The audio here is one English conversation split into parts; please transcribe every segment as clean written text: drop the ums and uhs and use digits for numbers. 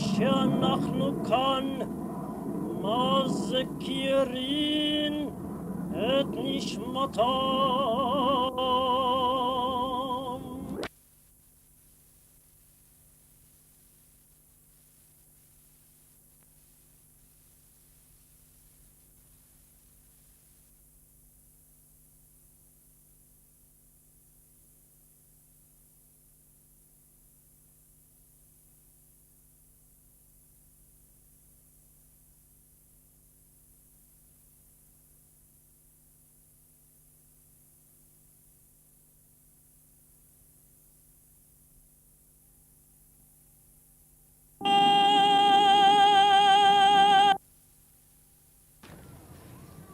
שאנחנו כאן מזכירים את נשמתם.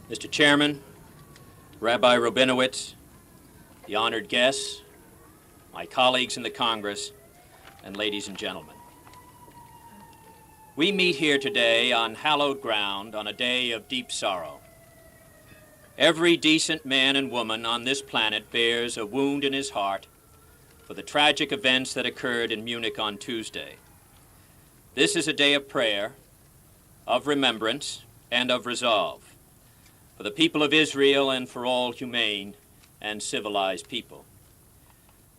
Mr. Chairman, Rabbi Rabinowitz, the honored guests, my colleagues in the Congress, and ladies and gentlemen. We meet here today on hallowed ground on a day of deep sorrow. Every decent man and woman on this planet bears a wound in his heart for the tragic events that occurred in Munich on Tuesday. This is a day of prayer, of remembrance, and of resolve for the people of Israel and for all humane and civilized people.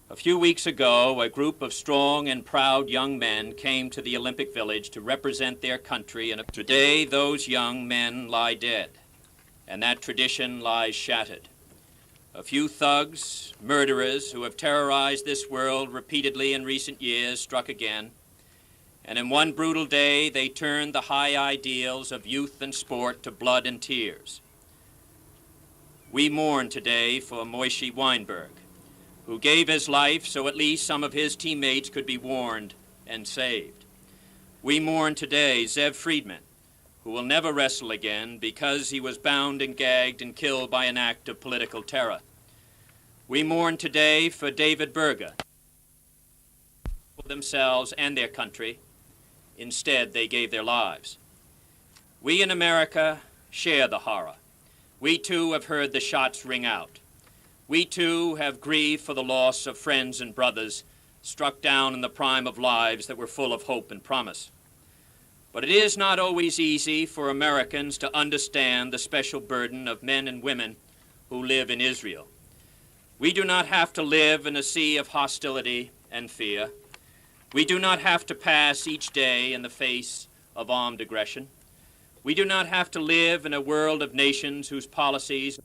A few weeks ago, a group of strong and proud young men came to the Olympic Village to represent their country, and today those young men lie dead, and that tradition lies shattered. A few thugs, murderers who have terrorized this world repeatedly in recent years struck again, and in one brutal day they turned the high ideals of youth and sport to blood and tears. We mourn today for Moishe Weinberg, who gave his life so at least some of his teammates could be warned and saved. We mourn today Zev Friedman, who will never wrestle again because he was bound and gagged and killed by an act of political terror. We mourn today for David Berger, for themselves and their country. Instead, they gave their lives. We in America share the horror. We too have heard the shots ring out. We too have grieved for the loss of friends and brothers struck down in the prime of lives that were full of hope and promise. But it is not always easy for Americans to understand the special burden of men and women who live in Israel. We do not have to live in a sea of hostility and fear. We do not have to pass each day in the face of armed aggression. We do not have to live in a world of nations whose policies